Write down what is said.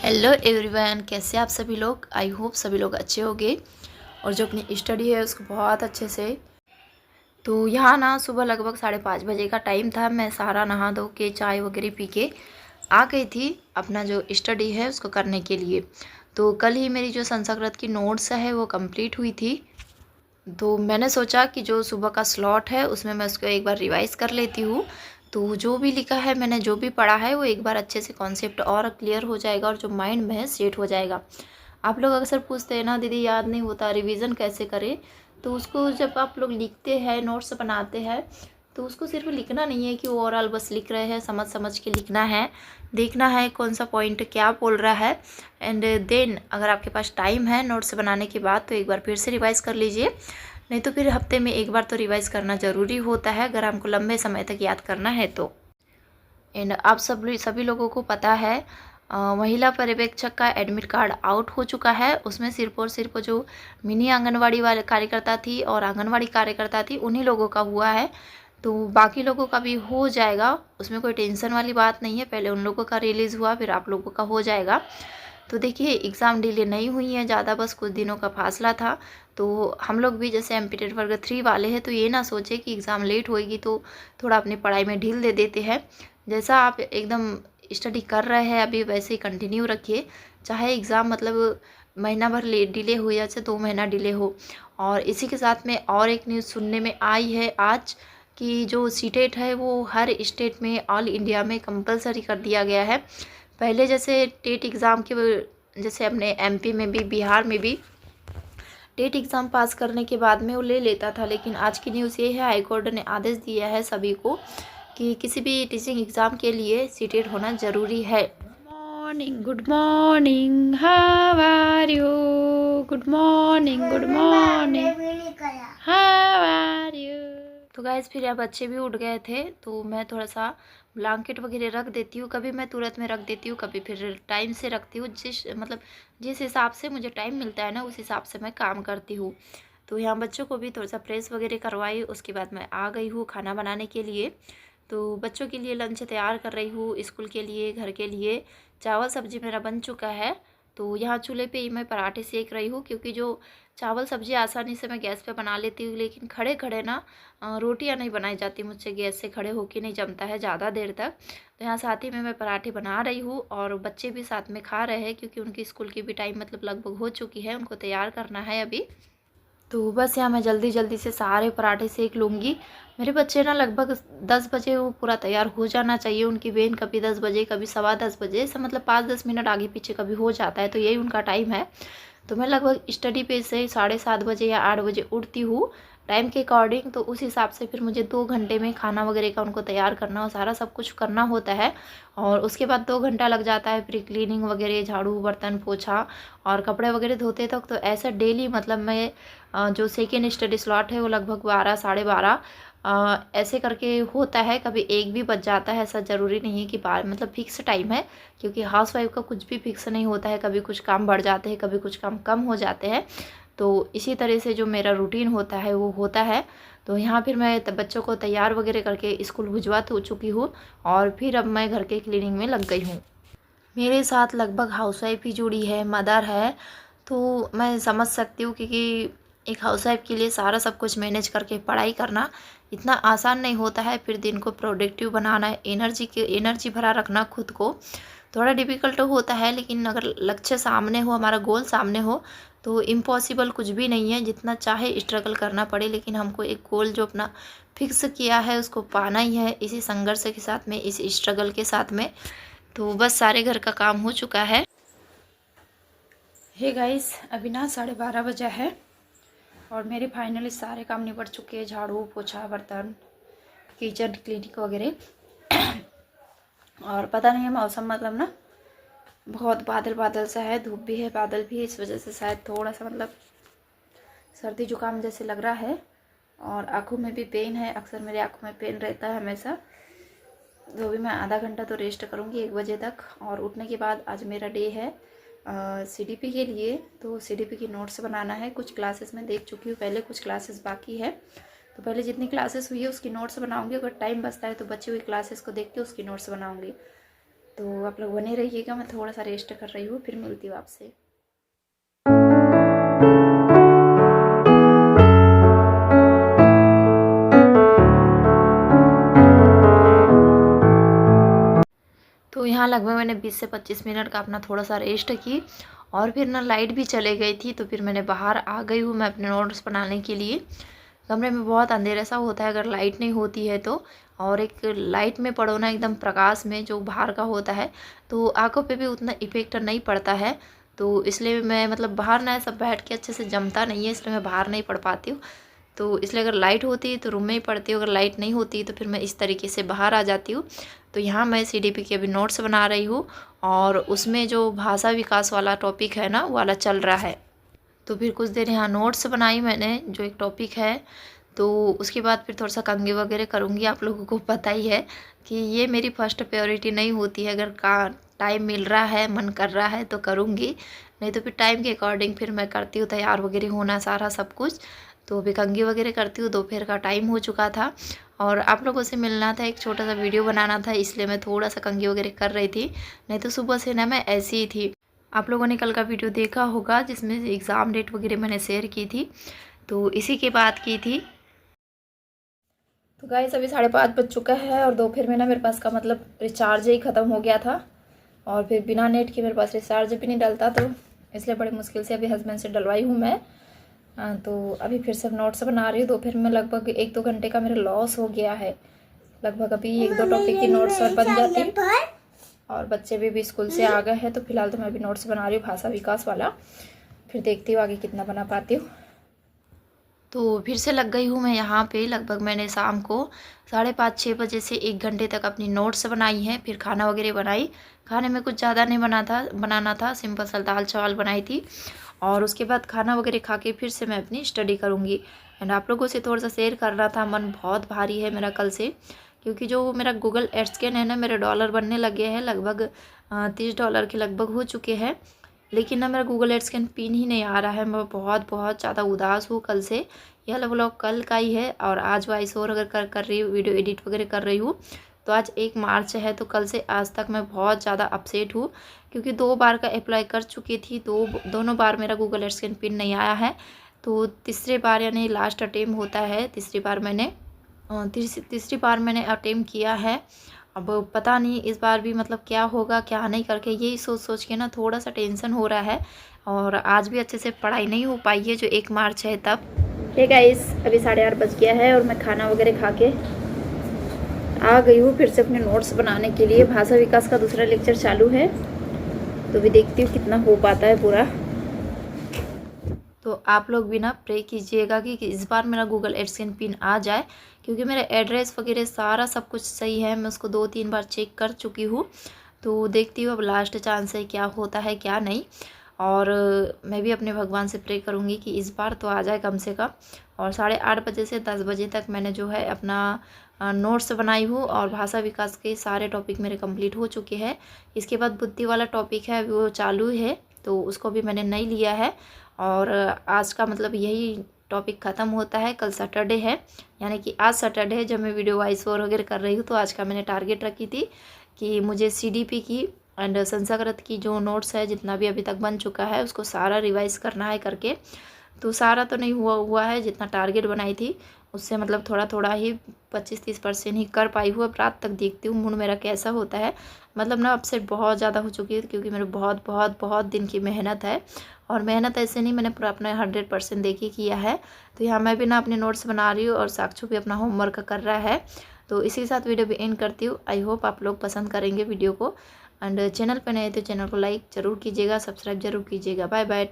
Hello everyone, कैसे आप सभी लोग। आई होप सभी लोग अच्छे होंगे और जो अपनी स्टडी है उसको बहुत अच्छे से। तो यहाँ ना सुबह लगभग 5:30 बजे का टाइम था। मैं सारा नहा धो के चाय वगैरह पी के आ गई थी अपना जो स्टडी है उसको करने के लिए। तो कल ही मेरी जो संस्कृत की नोट्स है वो कंप्लीट हुई थी। तो मैंने सोचा कि जो सुबह का स्लॉट है उसमें मैं उसको एक बार रिवाइज कर लेती हूँ। तो जो भी लिखा है, मैंने जो भी पढ़ा है वो एक बार अच्छे से कॉन्सेप्ट और क्लियर हो जाएगा और जो माइंड में है सेट हो जाएगा। आप लोग अक्सर पूछते हैं ना, दीदी याद नहीं होता, रिवीजन कैसे करें। तो उसको जब आप लोग लिखते हैं, नोट्स बनाते हैं, तो उसको सिर्फ लिखना नहीं है कि ओवरऑल बस लिख रहे हैं, समझ समझ के लिखना है। देखना है कौन सा पॉइंट क्या बोल रहा है। एंड देन अगर आपके पास टाइम है नोट्स बनाने के बाद तो एक बार फिर से रिवाइज़ कर लीजिए। नहीं तो फिर हफ्ते में एक बार तो रिवाइज़ करना ज़रूरी होता है अगर हमको लंबे समय तक याद करना है तो। एंड आप सभी लोगों को पता है, महिला पर्यवेक्षक का एडमिट कार्ड आउट हो चुका है। उसमें सिर्फ और सिर्फ जो मिनी आंगनवाड़ी वाले कार्यकर्ता थी और आंगनवाड़ी कार्यकर्ता थी उन्हीं लोगों का हुआ है। तो बाकी लोगों का भी हो जाएगा, उसमें कोई टेंशन वाली बात नहीं है। पहले उन लोगों का रिलीज़ हुआ, फिर आप लोगों का हो जाएगा। तो देखिए, एग्ज़ाम डिले नहीं हुई है ज़्यादा, बस कुछ दिनों का फासला था। तो हम लोग भी जैसे एमपी टेट वर्ग 3 वाले हैं तो ये ना सोचे कि एग्ज़ाम लेट होएगी तो थोड़ा अपनी पढ़ाई में ढील दे देते हैं। जैसा आप एकदम स्टडी कर रहे हैं अभी वैसे ही कंटिन्यू रखिए। चाहे एग्ज़ाम मतलब महीना भर लेट डिले हो या चाहे 2 महीना डिले हो। और इसी के साथ में और एक न्यूज़ सुनने में आई है आज कि जो सीटेट है वो हर स्टेट में, ऑल इंडिया में कंपलसरी कर दिया गया है। पहले जैसे टेट एग्ज़ाम के जैसे अपने एमपी में भी, बिहार में भी टेट एग्ज़ाम पास करने के बाद में वो ले लेता था, लेकिन आज की न्यूज़ ये है, हाई कोर्ट ने आदेश दिया है सभी को कि किसी भी टीचिंग एग्ज़ाम के लिए सीटेट होना ज़रूरी है। Morning, good morning, how are you. Good morning, good morning, how are you. तो गाइस फिर अब बच्चे भी उठ गए थे तो मैं थोड़ा सा ब्लैंकेट वगैरह रख देती हूँ। कभी मैं तुरंत में रख देती हूँ, कभी फिर टाइम से रखती हूँ। जिस हिसाब से मुझे टाइम मिलता है ना उस हिसाब से मैं काम करती हूँ। तो यहाँ बच्चों को भी थोड़ा सा प्रेस वगैरह करवाई, उसके बाद मैं आ गई हूँ खाना बनाने के लिए। तो बच्चों के लिए लंच तैयार कर रही हूँ, स्कूल के लिए, घर के लिए। चावल सब्जी मेरा बन चुका है। तो यहाँ चूल्हे पे ही मैं पराठे सेक रही हूँ, क्योंकि जो चावल सब्जी आसानी से मैं गैस पे बना लेती हूँ, लेकिन खड़े खड़े ना रोटियाँ नहीं बनाई जाती मुझसे, गैस से खड़े होके नहीं जमता है ज़्यादा देर तक। तो यहाँ साथ ही में मैं पराठे बना रही हूँ और बच्चे भी साथ में खा रहे हैं, क्योंकि उनकी स्कूल की भी टाइम मतलब लगभग हो चुकी है, उनको तैयार करना है अभी। तो बस यहाँ मैं जल्दी जल्दी से सारे पराठे सेक लूँगी। मेरे बच्चे ना लगभग 10 बजे वो पूरा तैयार हो जाना चाहिए। उनकी वेन कभी 10 बजे, कभी 10:15 बजे, ऐसा मतलब 5-10 मिनट आगे पीछे कभी हो जाता है, तो यही उनका टाइम है। तो मैं लगभग स्टडी पे से 7:30 बजे या 8 बजे उठती हूँ टाइम के अकॉर्डिंग। तो उस हिसाब से फिर मुझे 2 घंटे में खाना वगैरह का उनको तैयार करना और सारा सब कुछ करना होता है। और उसके बाद 2 घंटा लग जाता है फिर क्लीनिंग वगैरह, झाड़ू बर्तन पोछा और कपड़े वगैरह धोते तक। तो ऐसा डेली मतलब मैं जो सेकेंड स्टडी स्लॉट है वो लगभग 12, 12:30 ऐसे करके होता है। कभी 1 भी बज जाता है, ऐसा ज़रूरी नहीं है कि बार मतलब फिक्स टाइम है, क्योंकि हाउसवाइफ का कुछ भी फिक्स नहीं होता है। कभी कुछ काम बढ़ जाते हैं, कभी कुछ काम कम हो जाते हैं। तो इसी तरह से जो मेरा रूटीन होता है वो होता है। तो यहाँ फिर मैं बच्चों को तैयार वगैरह करके स्कूल भिजवा तो चुकी हूँ और फिर अब मैं घर के क्लीनिंग में लग गई हूँ। मेरे साथ लगभग हाउसवाइफ ही जुड़ी है, मदर है। तो मैं समझ सकती हूँ, क्योंकि एक हाउसवाइफ के लिए सारा सब कुछ मैनेज करके पढ़ाई करना इतना आसान नहीं होता है। फिर दिन को प्रोडक्टिव बनाना, एनर्जी भरा रखना खुद को थोड़ा डिफ़िकल्ट होता है। लेकिन अगर लक्ष्य सामने हो, हमारा गोल सामने हो, तो इम्पॉसिबल कुछ भी नहीं है। जितना चाहे स्ट्रगल करना पड़े, लेकिन हमको एक गोल जो अपना फिक्स किया है उसको पाना ही है, इसी संघर्ष के साथ में, इस स्ट्रगल के साथ में। तो बस सारे घर का काम हो चुका है। हे गाइस, अभी ना 12:30 बजा है और मेरे फाइनली सारे काम निपट चुके हैं। झाड़ू पोछा, बर्तन, किचन क्लीनिंग वगैरह। और पता नहीं है मौसम मतलब ना बहुत बादल बादल सा है, धूप भी है, बादल भी है, इस वजह से शायद थोड़ा सा मतलब सर्दी जुकाम जैसे लग रहा है। और आँखों में भी पेन है, अक्सर मेरे आँखों में पेन रहता है हमेशा। तो भी मैं आधा घंटा तो रेस्ट करूँगी 1 बजे तक। और उठने के बाद आज मेरा डे है सीडीपी के लिए। तो सीडीपी की नोट्स बनाना है। कुछ क्लासेस मैं देख चुकी हूँ पहले, कुछ क्लासेस बाकी है। तो पहले जितनी क्लासेस हुई है उसकी नोट्स बनाऊँगी, अगर टाइम बचता है तो बची हुई क्लासेस को देख के उसकी नोट्स बनाऊँगी। तो आप लोग बने रहिएगा, मैं थोड़ा सा रेस्ट कर रही हूँ, फिर मिलती हूँ आपसे। तो यहाँ लगभग मैंने 20 से 25 मिनट का अपना थोड़ा सा रेस्ट की, और फिर ना लाइट भी चले गई थी, तो फिर मैंने बाहर आ गई हूँ मैं अपने नोट्स बनाने के लिए। कमरे में बहुत अंधेरा सा होता है अगर लाइट नहीं होती है तो, और एक लाइट में पढ़ो ना एकदम प्रकाश में जो बाहर का होता है, तो आंखों पे भी उतना इफेक्ट नहीं पड़ता है। तो इसलिए मैं मतलब बाहर ना सब बैठ के अच्छे से जमता नहीं है, इसलिए मैं बाहर नहीं पढ़ पाती हूँ। तो इसलिए अगर लाइट होती है तो रूम में ही पढ़ती हूँ, अगर लाइट नहीं होती तो फिर मैं इस तरीके से बाहर आ जाती हूँ। तो यहाँ मैं CDP के अभी नोट्स बना रही हूँ, और उसमें जो भाषा विकास वाला टॉपिक है ना वाला चल रहा है। तो फिर कुछ देर यहाँ नोट्स बनाई मैंने जो एक टॉपिक है, तो उसके बाद फिर थोड़ा सा कंघी वगैरह करूँगी। आप लोगों को पता ही है कि ये मेरी फर्स्ट प्रायोरिटी नहीं होती है, अगर का टाइम मिल रहा है मन कर रहा है तो करूँगी, नहीं तो फिर टाइम के अकॉर्डिंग फिर मैं करती हूँ, तैयार वगैरह होना सारा सब कुछ। तो अभी कंघी वगैरह करती हूँ, दोपहर का टाइम हो चुका था और आप लोगों से मिलना था, एक छोटा सा वीडियो बनाना था, इसलिए मैं थोड़ा सा कंघी वगैरह कर रही थी, नहीं तो सुबह से ना मैं ऐसी ही थी। आप लोगों ने कल का वीडियो देखा होगा जिसमें एग्ज़ाम डेट वगैरह मैंने शेयर की थी, तो इसी की बात की थी। तो गाइस अभी 5:30 बज चुका है, और दोपहर में ना मेरे पास का मतलब रिचार्ज ही ख़त्म हो गया था, और फिर बिना नेट के मेरे पास रिचार्ज भी नहीं डलता, तो इसलिए बड़ी मुश्किल से अभी हस्बैंड से डलवाई हूँ मैं। तो अभी फिर से नोट्स बना रही हूँ। दोपहर में लगभग 1-2 घंटे का मेरा लॉस हो गया है, लगभग अभी 1-2 टॉपिक की नोट्स और बन जाती, और बच्चे भी स्कूल से आ गए हैं। तो फिलहाल तो मैं अभी नोट्स बना रही हूँ भाषा विकास वाला, फिर देखती हूँ आगे कितना बना पाती हूँ। तो फिर से लग गई हूँ मैं यहाँ पे, लगभग मैंने शाम को 5:30-6 बजे से 1 घंटे तक अपनी नोट्स बनाई हैं, फिर खाना वगैरह बनाई। खाने में कुछ ज़्यादा नहीं बनाना था, सिंपल सा दाल चावल बनाई थी, और उसके बाद खाना वगैरह खा के फिर से मैं अपनी स्टडी करूँगी। एंड आप लोगों से थोड़ा सा शेयर करना था, मन बहुत भारी है मेरा कल से, क्योंकि जो मेरा गूगल एडस्कैन है ना, मेरे डॉलर बनने लगे हैं, लगभग $30 के लगभग हो चुके हैं, लेकिन ना मेरा गूगल एडस्कैन पिन ही नहीं आ रहा है। मैं बहुत बहुत ज़्यादा उदास हूँ कल से। यह व्लॉग कल का ही है, और आज वॉइस ओवर अगर कर रही हूँ, वीडियो एडिट वगैरह कर रही हूँ, तो आज 1 मार्च है, तो कल से आज तक मैं बहुत ज़्यादा अपसेट हूँ, क्योंकि 2 बार का अप्लाई कर चुकी थी, दोनों बार मेरा गूगल एडस्कैन पिन नहीं आया है। तो तीसरे बार यानी लास्ट अटेम्प्ट होता है, तीसरी बार मैंने अटेम्प्ट किया है। अब पता नहीं इस बार भी मतलब क्या होगा क्या नहीं करके, यही सोच के ना थोड़ा सा टेंशन हो रहा है, और आज भी अच्छे से पढ़ाई नहीं हो पाई है, जो 1 मार्च है तब। हे गाइस अभी 8:30 बज गया है, और मैं खाना वगैरह खा के आ गई हूँ फिर से अपने नोट्स बनाने के लिए। भाषा विकास का दूसरा लेक्चर चालू है, तो भी देखती हूँ कितना हो पाता है पूरा। तो आप लोग भी ना प्रे कीजिएगा कि इस बार मेरा गूगल एडस्कैन पिन आ जाए, क्योंकि मेरा एड्रेस वगैरह सारा सब कुछ सही है, मैं उसको 2-3 बार चेक कर चुकी हूँ। तो देखती हूँ अब लास्ट चांस है, क्या होता है क्या नहीं। और मैं भी अपने भगवान से प्रे करूँगी कि इस बार तो आ जाए कम से कम। और 8:30 बजे से 10 बजे तक मैंने जो है अपना नोट्स बनाई हूँ, और भाषा विकास के सारे टॉपिक मेरे कंप्लीट हो चुके हैं। इसके बाद बुद्धि वाला टॉपिक है वो चालू है, तो उसको भी मैंने नहीं लिया है, और आज का मतलब यही टॉपिक ख़त्म होता है। कल सैटरडे है, यानी कि आज सैटरडे है जब मैं वीडियो वॉइस ओवर वगैरह कर रही हूँ। तो आज का मैंने टारगेट रखी थी कि मुझे CDP की एंड संस्कृत की जो नोट्स है, जितना भी अभी तक बन चुका है, उसको सारा रिवाइज़ करना है करके। तो सारा तो नहीं हुआ है, जितना टारगेट बनाई थी उससे मतलब थोड़ा ही 25-30% ही कर पाई हूँ। अब रात तक देखती हूँ मूड मेरा कैसा होता है। मतलब ना अपसेट बहुत ज़्यादा हो चुकी है, क्योंकि मेरे बहुत बहुत बहुत दिन की मेहनत है, और मेहनत ऐसे नहीं, मैंने पूरा अपना 100% देखी किया है। तो यहाँ मैं भी ना अपने नोट्स बना रही हूँ, और साक्षु भी अपना होमवर्क कर रहा है। तो इसी के साथ वीडियो भी एंड करती हूँ। आई होप आप लोग पसंद करेंगे वीडियो को, एंड चैनल पर नए तो चैनल को लाइक ज़रूर कीजिएगा, सब्सक्राइब जरूर कीजिएगा। Bye bye.